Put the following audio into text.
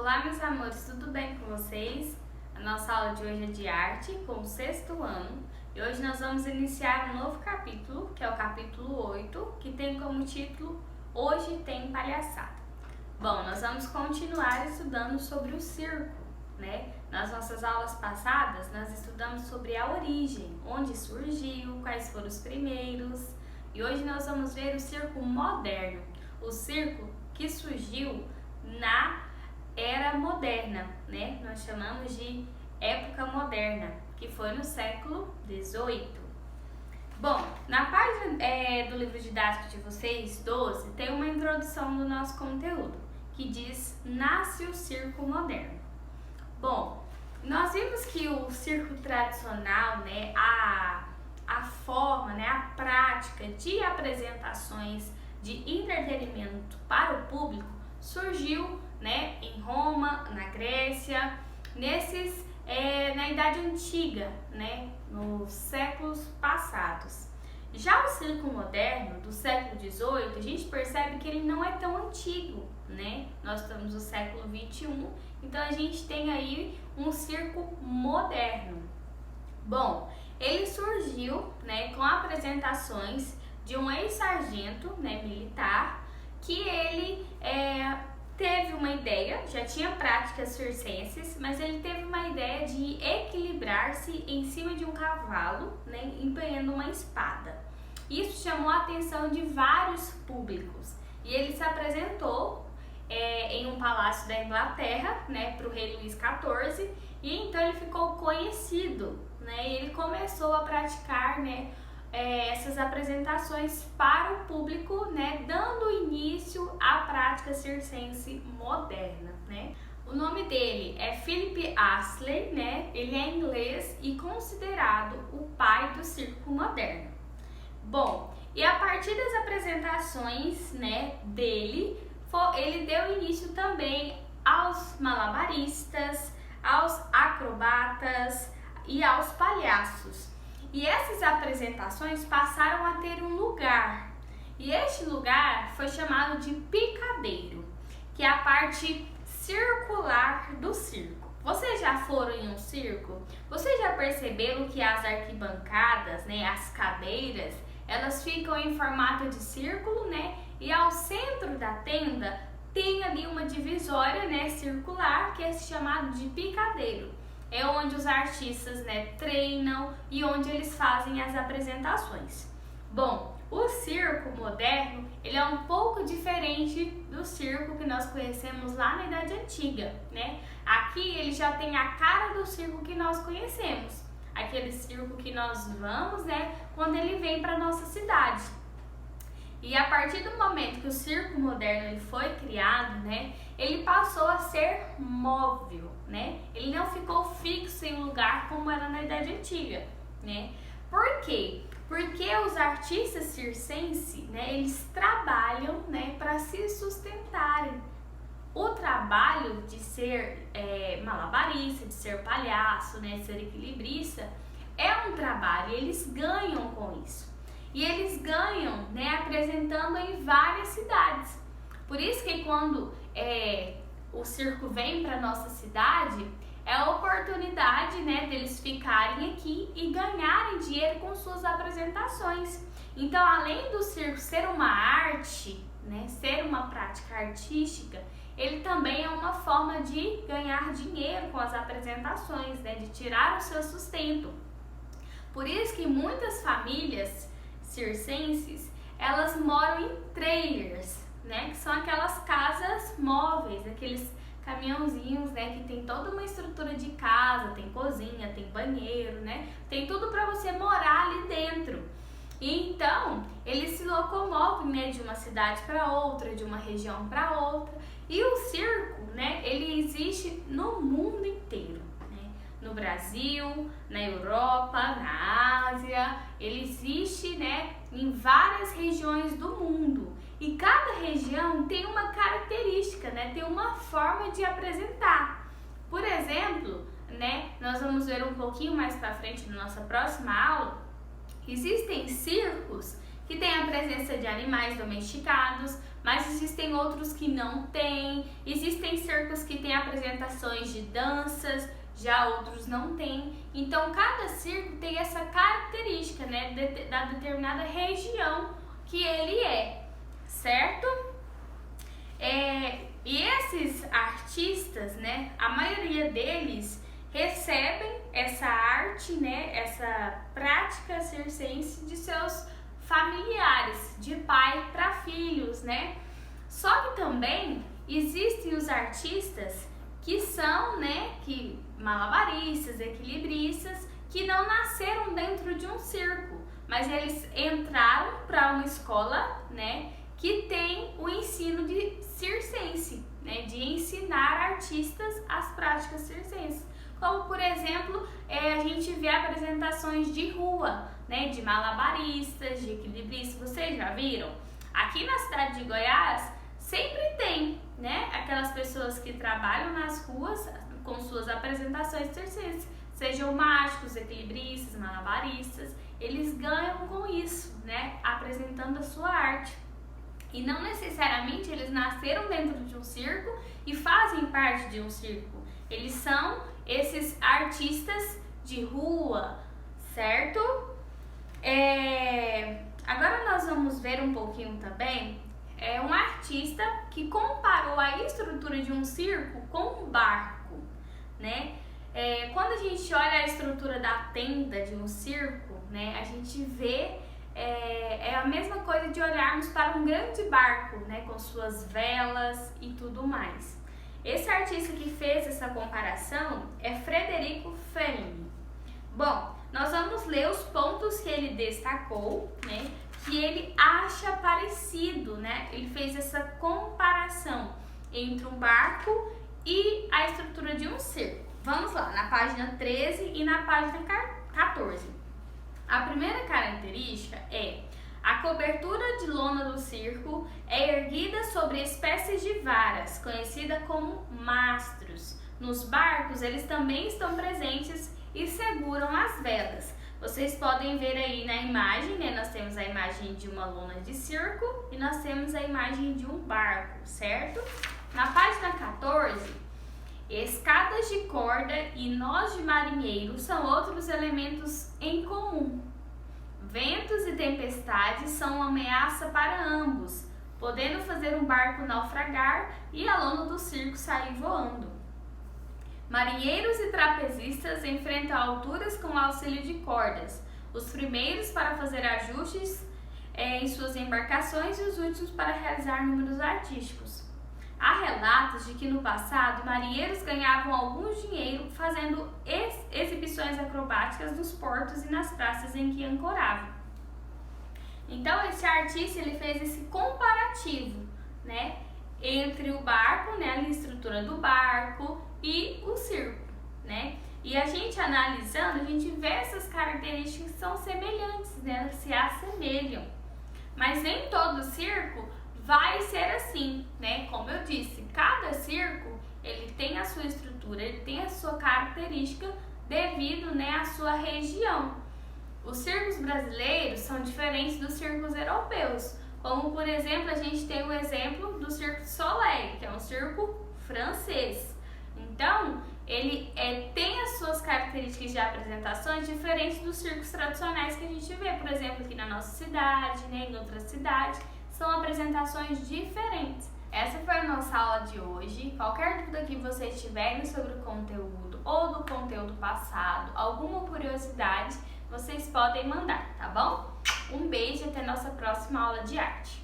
Olá, meus amores, tudo bem com vocês? A nossa aula de hoje é de arte com o 6º ano e hoje nós vamos iniciar um novo capítulo, que é o capítulo 8, que tem como título Hoje Tem Palhaçada. Bom, nós vamos continuar estudando sobre o circo, né? Nas nossas aulas passadas, nós estudamos sobre a origem, onde surgiu, quais foram os primeiros, e hoje nós vamos ver o circo moderno, o circo que surgiu na era moderna, né? Nós chamamos de época moderna, que foi no século XVIII. Bom, na página do livro didático de vocês, 12, tem uma introdução do nosso conteúdo, que diz Nasce o Circo Moderno. Bom, nós vimos que o circo tradicional, né, a forma, né, a prática de apresentações de entretenimento para o público surgiu, né, em Roma, na Grécia, na Idade Antiga, né, nos séculos passados. Já o circo moderno do século XVIII, a gente percebe que ele não é tão antigo, né? Nós estamos no século XXI, então a gente tem aí um circo moderno. Bom, ele surgiu, né, com apresentações de um ex-sargento, né, militar, que ele teve uma ideia, já tinha práticas circenses, mas ele teve uma ideia de equilibrar-se em cima de um cavalo, né, empunhando uma espada. Isso chamou a atenção de vários públicos e ele se apresentou em um palácio da Inglaterra, né, para o rei Luís XIV, e então ele ficou conhecido, né, e ele começou a praticar, né, essas apresentações para o público, né, dando início à prática circense moderna, né. O nome dele é Philip Astley, né, ele é inglês e considerado o pai do circo moderno. Bom, e a partir das apresentações, né, dele, ele deu início também aos malabaristas, aos acrobatas e aos palhaços. E essas apresentações passaram a ter um lugar, e este lugar foi chamado de picadeiro, que é a parte circular do circo. Vocês já foram em um circo? Vocês já perceberam que as arquibancadas, né, as cadeiras, elas ficam em formato de círculo, né? E ao centro da tenda tem ali uma divisória, né, circular, que é chamado de picadeiro. É onde os artistas, né, treinam e onde eles fazem as apresentações. Bom, o circo moderno, ele é um pouco diferente do circo que nós conhecemos lá na Idade Antiga, né? Aqui ele já tem a cara do circo que nós conhecemos, aquele circo que nós vamos, né, quando ele vem para nossa cidade. E a partir do momento que o circo moderno ele foi criado, né, ele passou a ser móvel, né? Ele não ficou fixo em um lugar como era na Idade Antiga, né? Por quê? Porque os artistas circenses, né, eles trabalham, né, para se sustentarem. O trabalho de ser malabarista, de ser palhaço, né, de ser equilibrista, é um trabalho, eles ganham com isso. E eles ganham, né, apresentando em várias cidades. Por isso que quando o circo vem para nossa cidade, é a oportunidade, né, deles ficarem aqui e ganharem dinheiro com suas apresentações. Então, além do circo ser uma arte, né, ser uma prática artística, ele também é uma forma de ganhar dinheiro com as apresentações, né, de tirar o seu sustento. Por isso que muitas famílias circenses, elas moram em trailers, né, que são aquelas casas móveis, aqueles caminhãozinhos, né, que tem toda uma estrutura de casa, tem cozinha, tem banheiro, né, tem tudo para você morar ali dentro. E então, eles se locomovem, né, de uma cidade para outra, de uma região para outra, e o circo, né, ele existe no mundo inteiro. No Brasil, na Europa, na Ásia, ele existe, né, em várias regiões do mundo. E cada região tem uma característica, né, tem uma forma de apresentar. Por exemplo, né, nós vamos ver um pouquinho mais para frente na nossa próxima aula, existem circos que tem a presença de animais domesticados, mas existem outros que não têm. Existem circos que têm apresentações de danças, já outros não têm. Então, cada circo tem essa característica, né, da determinada região que ele é, certo? E esses artistas, né, a maioria deles recebem essa arte, né, essa prática circense de seus familiares, de pai para filhos, né? Só que também existem os artistas que são, né, que malabaristas, equilibristas, que não nasceram dentro de um circo, mas eles entraram para uma escola, né, que tem o ensino de circense, né, de ensinar artistas as práticas circenses. Como, por exemplo, a gente vê apresentações de rua, né, de malabaristas, de equilibristas, vocês já viram? Aqui na cidade de Goiás sempre tem, né, aquelas pessoas que trabalham nas ruas com suas apresentações circenses, sejam mágicos, equilibristas, malabaristas, eles ganham com isso, né, apresentando a sua arte. E não necessariamente eles nasceram dentro de um circo e fazem parte de um circo. Eles são esses artistas de rua, certo? Agora nós vamos ver um pouquinho também um artista que comparou a estrutura de um circo com um barco, né? Quando a gente olha a estrutura da tenda de um circo, né, a gente vê a mesma coisa de olharmos para um grande barco, né, com suas velas e tudo mais. Esse artista que fez essa comparação é Frederico Fellini. Bom, nós vamos ler os pontos que ele destacou, né, que ele acha parecido, né? Ele fez essa comparação entre um barco e a estrutura de um circo. Vamos lá, na página 13 e na página 14. A primeira característica é a cobertura de lona do circo é erguida sobre espécies de varas, conhecida como mastros. Nos barcos, eles também estão presentes e seguram as velas. Vocês podem ver aí na imagem, né? Nós temos a imagem de uma lona de circo e nós temos a imagem de um barco, certo? Na página 14, escadas de corda e nós de marinheiro são outros elementos em comum. Ventos e tempestades são uma ameaça para ambos, podendo fazer um barco naufragar e a lona do circo sair voando. Marinheiros e trapezistas enfrentam alturas com auxílio de cordas, os primeiros para fazer ajustes em suas embarcações e os últimos para realizar números artísticos. Há relatos de que no passado marinheiros ganhavam algum dinheiro fazendo exibições acrobáticas nos portos e nas praças em que ancoravam. Então esse artista ele fez esse comparativo, né, entre o barco, né, a estrutura do barco e o circo, né? E a gente analisando, a gente vê essas características que são semelhantes, né, elas se assemelham. Mas nem todo circo vai ser assim, né? Como eu disse, cada circo ele tem a sua estrutura, ele tem a sua característica devido, né, à sua região. Os circos brasileiros são diferentes dos circos europeus, como por exemplo a gente tem o exemplo do Cirque du Soleil, que é um circo francês. Então ele tem as suas características de apresentações diferentes dos circos tradicionais que a gente vê, por exemplo, aqui na nossa cidade, né, em outras cidades. São apresentações diferentes. Essa foi a nossa aula de hoje. Qualquer dúvida que vocês tiverem sobre o conteúdo ou do conteúdo passado, alguma curiosidade, vocês podem mandar, tá bom? Um beijo e até nossa próxima aula de arte.